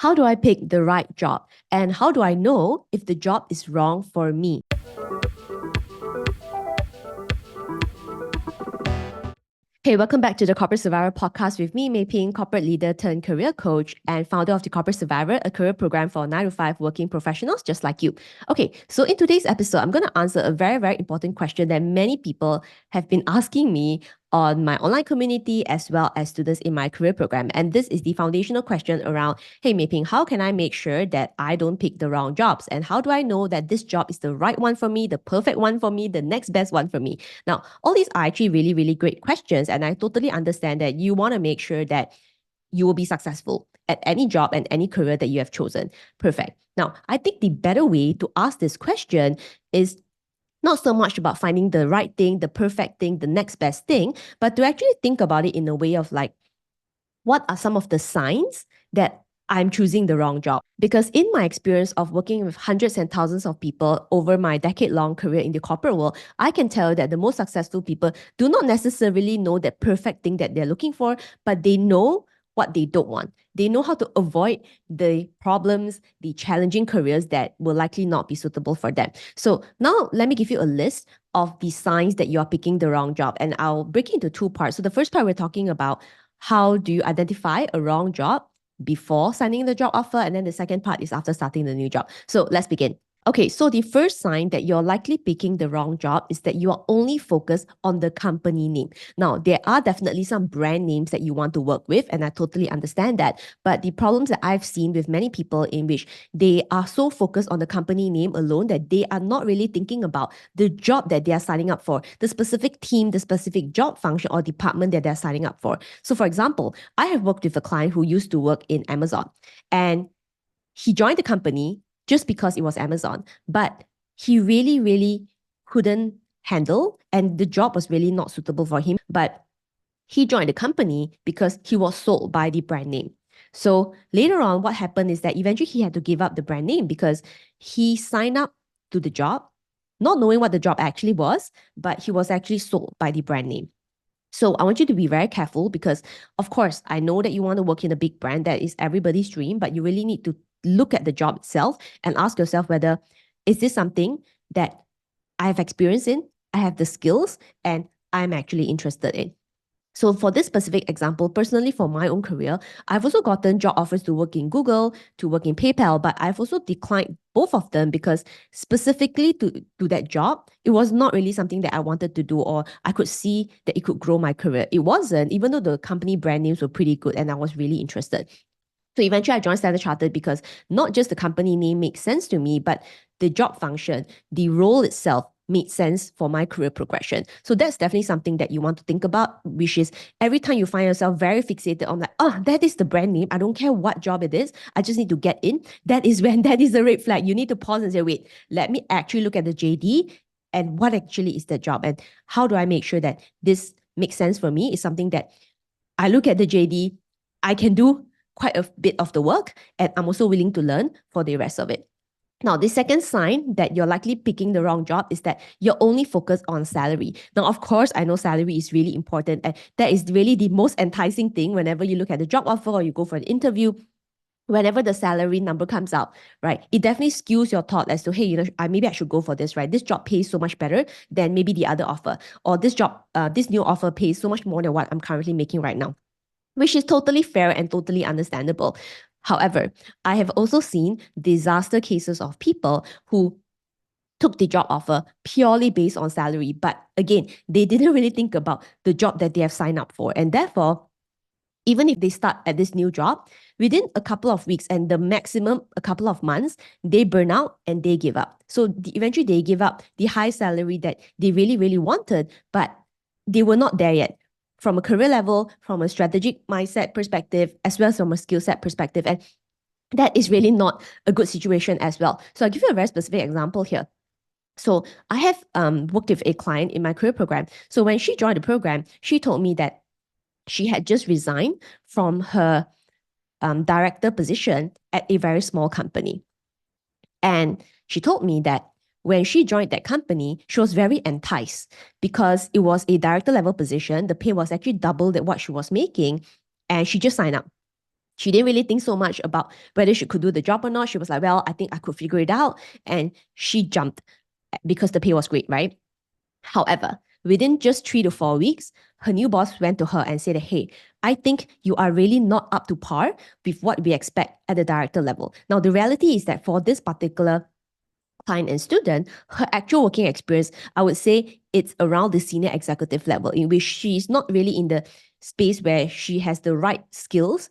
How do I pick the right job? And how do I know if the job is wrong for me? Hey, welcome back to the Corporate Survivor podcast with me, Mei Ping, corporate leader turned career coach and founder of the Corporate Survivor, a career program for 9 to 5 working professionals just like you. Okay, so in today's episode, I'm going to answer a very, very important question that many people have been asking me on my online community as well as students in my career program. And this is the foundational question around, hey, Mei Ping, how can I make sure that I don't pick the wrong jobs? And how do I know that this job is the right one for me, the perfect one for me, the next best one for me? Now, all these are actually really, really great questions. And I totally understand that you want to make sure that you will be successful at any job and any career that you have chosen. Perfect. Now, I think the better way to ask this question is not so much about finding the right thing, the perfect thing, the next best thing, but to actually think about it in a way of like, what are some of the signs that I'm choosing the wrong job? Because in my experience of working with hundreds and thousands of people over my decade-long career in the corporate world, I can tell that the most successful people do not necessarily know that perfect thing that they're looking for, but they know what they don't want. They know how to avoid the problems, the challenging careers that will likely not be suitable for them. So now let me give you a list of the signs that you're picking the wrong job. And I'll break it into two parts. So the first part, we're talking about how do you identify a wrong job before signing the job offer? And then the second part is after starting the new job. So let's begin. Okay, so the first sign that you're likely picking the wrong job is that you are only focused on the company name. Now, there are definitely some brand names that you want to work with, and I totally understand that. But the problems that I've seen with many people in which they are so focused on the company name alone that they are not really thinking about the job that they are signing up for, the specific team, the specific job function or department that they're signing up for. So, for example, I have worked with a client who used to work in Amazon, and he joined the company just because it was Amazon, but he really, really couldn't handle, and the job was really not suitable for him. But he joined the company because he was sold by the brand name. So later on, what happened is that eventually he had to give up the brand name because he signed up to the job, not knowing what the job actually was, but he was actually sold by the brand name. So I want you to be very careful because, of course, I know that you want to work in a big brand that is everybody's dream, but you really need to look at the job itself and ask yourself whether is this something that I have experience in, I have the skills, and I'm actually interested in. So for this specific example, personally for my own career, I've also gotten job offers to work in Google, to work in PayPal, but I've also declined both of them because specifically to that job, it was not really something that I wanted to do or I could see that it could grow my career. It wasn't, even though the company brand names were pretty good and I was really interested. So eventually I joined Standard Chartered because not just the company name makes sense to me, but the job function, the role itself made sense for my career progression. So that's definitely something that you want to think about, which is every time you find yourself very fixated on like, oh, that is the brand name. I don't care what job it is. I just need to get in. That is when that is the red flag. You need to pause and say, wait, let me actually look at the JD and what actually is the job and how do I make sure that this makes sense for me is something that I look at the JD, I can do quite a bit of the work, and I'm also willing to learn for the rest of it. Now, the second sign that you're likely picking the wrong job is that you're only focused on salary. Now, of course, I know salary is really important, and that is really the most enticing thing whenever you look at the job offer or you go for an interview. Whenever the salary number comes out, right, it definitely skews your thought as to, hey, maybe I should go for this, right? This job pays so much better than maybe the other offer, or this new offer pays so much more than what I'm currently making right now, which is totally fair and totally understandable. However, I have also seen disaster cases of people who took the job offer purely based on salary. But again, they didn't really think about the job that they have signed up for. And therefore, even if they start at this new job, within a couple of weeks and the maximum a couple of months, they burn out and they give up. So eventually they give up the high salary that they really, really wanted, but they were not there yet from a career level, from a strategic mindset perspective, as well as from a skill set perspective. And that is really not a good situation as well. So I'll give you a very specific example here. So I have worked with a client in my career program. So when she joined the program, she told me that she had just resigned from her director position at a very small company. And she told me that when she joined that company, she was very enticed because it was a director level position. The pay was actually double that what she was making, and she just signed up. She didn't really think so much about whether she could do the job or not. She was like, well, I think I could figure it out. And she jumped because the pay was great, right? However, within just 3 to 4 weeks, her new boss went to her and said, hey, I think you are really not up to par with what we expect at the director level. Now, the reality is that for this particular client and student, her actual working experience, I would say it's around the senior executive level, in which she's not really in the space where she has the right skills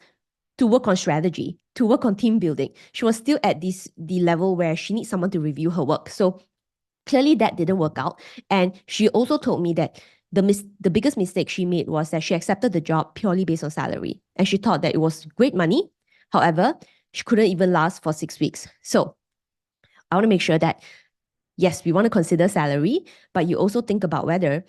to work on strategy, to work on team building. She was still at the level where she needs someone to review her work. So clearly that didn't work out. And she also told me that the biggest mistake she made was that she accepted the job purely based on salary. And she thought that it was great money. However, she couldn't even last for 6 weeks. So I want to make sure that, yes, we want to consider salary, but you also think about whether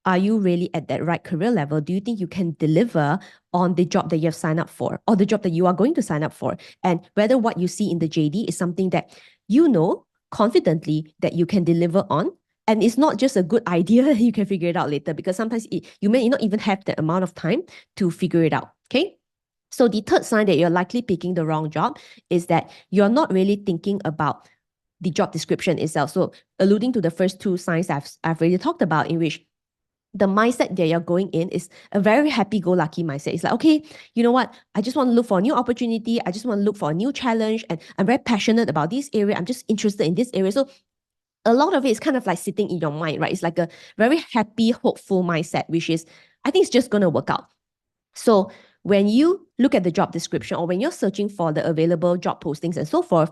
are you really at that right career level? Do you think you can deliver on the job that you have signed up for or the job that you are going to sign up for? And whether what you see in the JD is something that you know confidently that you can deliver on. And it's not just a good idea, you can figure it out later, because sometimes you may not even have the amount of time to figure it out. Okay. So the third sign that you're likely picking the wrong job is that you're not really thinking about the job description itself. So alluding to the first two signs I've already talked about, in which the mindset that you're going in is a very happy-go-lucky mindset. It's like, okay, you know what? I just want to look for a new opportunity. I just want to look for a new challenge. And I'm very passionate about this area. I'm just interested in this area. So a lot of it is kind of like sitting in your mind, right? It's like a very happy, hopeful mindset, which is, I think it's just going to work out. So when you look at the job description or when you're searching for the available job postings and so forth,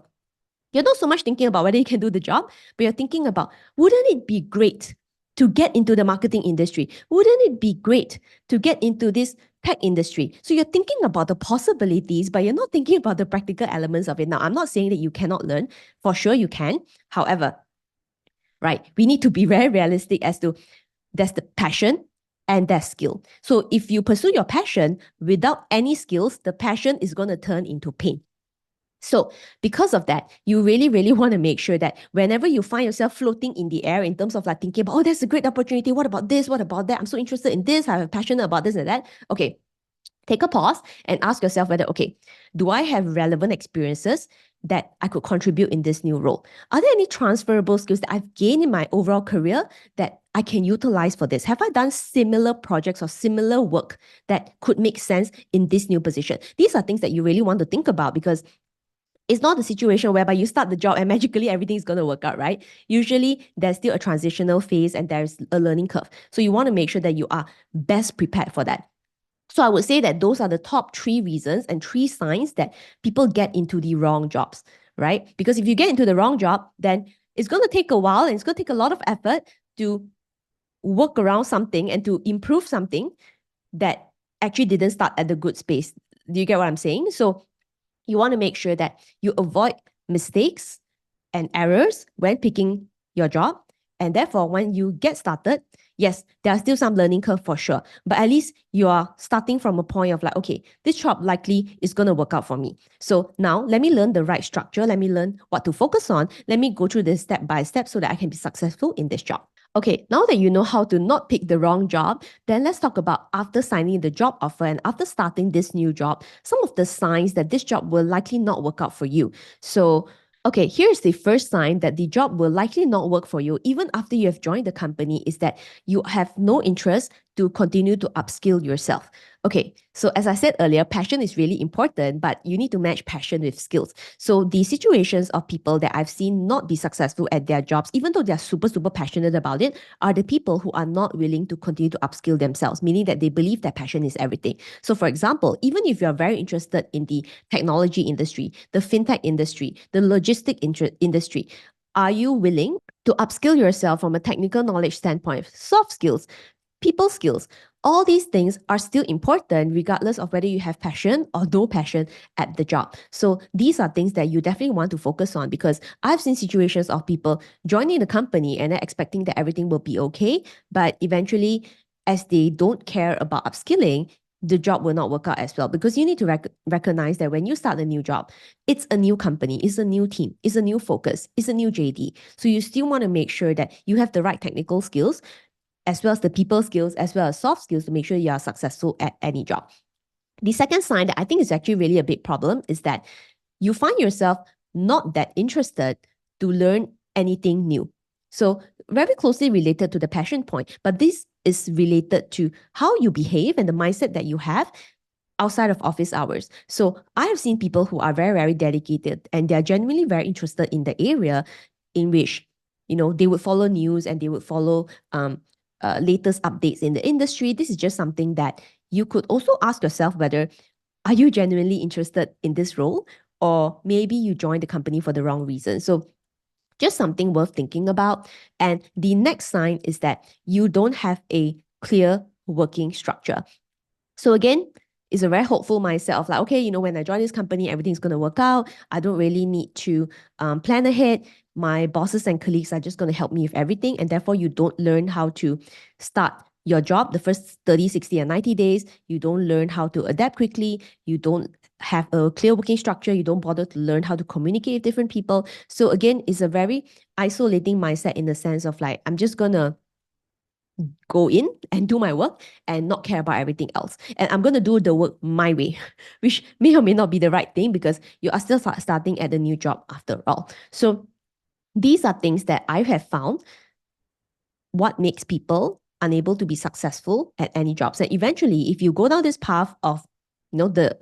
you're not so much thinking about whether you can do the job, but you're thinking about, wouldn't it be great to get into the marketing industry? Wouldn't it be great to get into this tech industry? So you're thinking about the possibilities, but you're not thinking about the practical elements of it. Now, I'm not saying that you cannot learn. For sure you can. However, right, we need to be very realistic as to there's the passion and there's skill. So if you pursue your passion without any skills, the passion is going to turn into pain. So because of that, you really, really want to make sure that whenever you find yourself floating in the air in terms of like thinking about, oh, that's a great opportunity. What about this? What about that? I'm so interested in this. I'm passionate about this and that. Okay, take a pause and ask yourself whether, okay, do I have relevant experiences that I could contribute in this new role? Are there any transferable skills that I've gained in my overall career that I can utilize for this? Have I done similar projects or similar work that could make sense in this new position? These are things that you really want to think about, because it's not the situation whereby you start the job and magically everything's going to work out, right? Usually there's still a transitional phase and there's a learning curve. So you want to make sure that you are best prepared for that. So I would say that those are the top 3 reasons and 3 signs that people get into the wrong jobs, right? Because if you get into the wrong job, then it's going to take a while and it's going to take a lot of effort to work around something and to improve something that actually didn't start at the good space. Do you get what I'm saying? So you want to make sure that you avoid mistakes and errors when picking your job. And therefore, when you get started, yes, there are still some learning curve for sure, but at least you are starting from a point of like, okay, this job likely is going to work out for me. So now let me learn the right structure. Let me learn what to focus on. Let me go through this step by step so that I can be successful in this job. Okay, now that you know how to not pick the wrong job, then let's talk about after signing the job offer and after starting this new job, some of the signs that this job will likely not work out for you. So, okay, here's the first sign that the job will likely not work for you even after you have joined the company, is that you have no interest to continue to upskill yourself. Okay, so as I said earlier, passion is really important, but you need to match passion with skills. So the situations of people that I've seen not be successful at their jobs, even though they're super, super passionate about it, are the people who are not willing to continue to upskill themselves, meaning that they believe that passion is everything. So for example, even if you're very interested in the technology industry, the fintech industry, the logistic industry, are you willing to upskill yourself from a technical knowledge standpoint, soft skills, people skills? All these things are still important regardless of whether you have passion or no passion at the job. So these are things that you definitely want to focus on, because I've seen situations of people joining the company and expecting that everything will be okay, but eventually, as they don't care about upskilling, the job will not work out as well, because you need to recognize that when you start a new job, it's a new company, it's a new team, it's a new focus, it's a new JD. So you still want to make sure that you have the right technical skills, as well as the people skills, as well as soft skills, to make sure you are successful at any job. The second sign that I think is actually really a big problem is that you find yourself not that interested to learn anything new. So very closely related to the passion point, but this is related to how you behave and the mindset that you have outside of office hours. So I have seen people who are very, very dedicated and they're genuinely very interested in the area in which, they would follow news and they would follow latest updates in the industry. This is just something that you could also ask yourself whether are you genuinely interested in this role, or maybe you joined the company for the wrong reason. So just something worth thinking about. And the next sign is that you don't have a clear working structure. So again, it's a very hopeful mindset of like, okay, when I join this company, everything's going to work out. I don't really need to plan ahead. My bosses and colleagues are just going to help me with everything. And therefore, you don't learn how to start your job the first 30, 60, and 90 days. You don't learn how to adapt quickly. You don't have a clear working structure. You don't bother to learn how to communicate with different people. So again, it's a very isolating mindset in the sense of like, I'm just going to go in and do my work and not care about everything else. And I'm going to do the work my way, which may or may not be the right thing because you are still starting at the new job after all. So these are things that I have found what makes people unable to be successful at any jobs. And eventually, if you go down this path of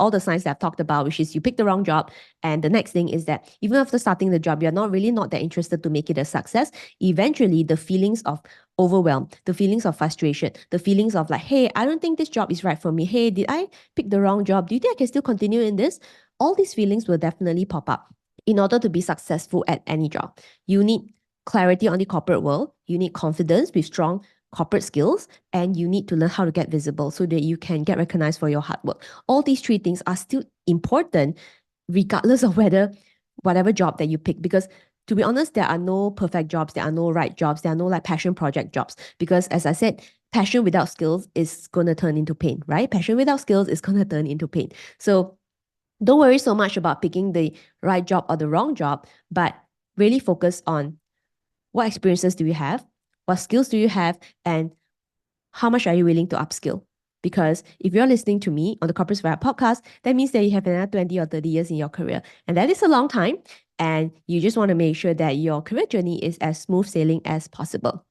all the signs that I've talked about, which is you pick the wrong job. And the next thing is that even after starting the job, you're not that interested to make it a success. Eventually, the feelings of overwhelm, the feelings of frustration, the feelings of like, hey, I don't think this job is right for me. Hey, did I pick the wrong job? Do you think I can still continue in this? All these feelings will definitely pop up. In order to be successful at any job, you need clarity on the corporate world. You need confidence with strong corporate skills, and you need to learn how to get visible so that you can get recognized for your hard work. All these three things are still important regardless of whatever job that you pick, because to be honest, there are no perfect jobs, there are no right jobs, there are no like passion project jobs, because as I said, passion without skills is going to turn into pain, right? Passion without skills is going to turn into pain. So don't worry so much about picking the right job or the wrong job, but really focus on what experiences do you have, what skills do you have, and how much are you willing to upskill? Because if you're listening to me on the Corporate Survivor podcast, that means that you have another 20 or 30 years in your career. And that is a long time. And you just want to make sure that your career journey is as smooth sailing as possible.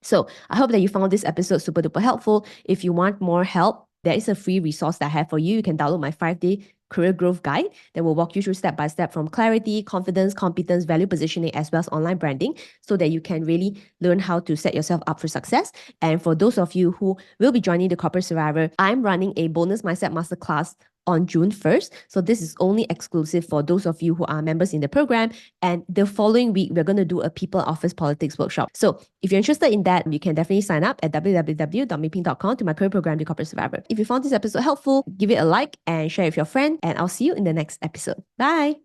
So I hope that you found this episode super duper helpful. If you want more help, there is a free resource that I have for you. You can download my 5-day career growth guide that will walk you through step by step from clarity, confidence, competence, value positioning, as well as online branding, so that you can really learn how to set yourself up for success. And for those of you who will be joining the Corporate Survivor, I'm running a bonus mindset masterclass on June 1st. So this is only exclusive for those of you who are members in the program. And the following week, we're going to do a people office politics workshop. So if you're interested in that, you can definitely sign up at www.meeping.com to my career program, The Corporate Survivor. If you found this episode helpful, give it a like and share with your friend. And I'll see you in the next episode. Bye.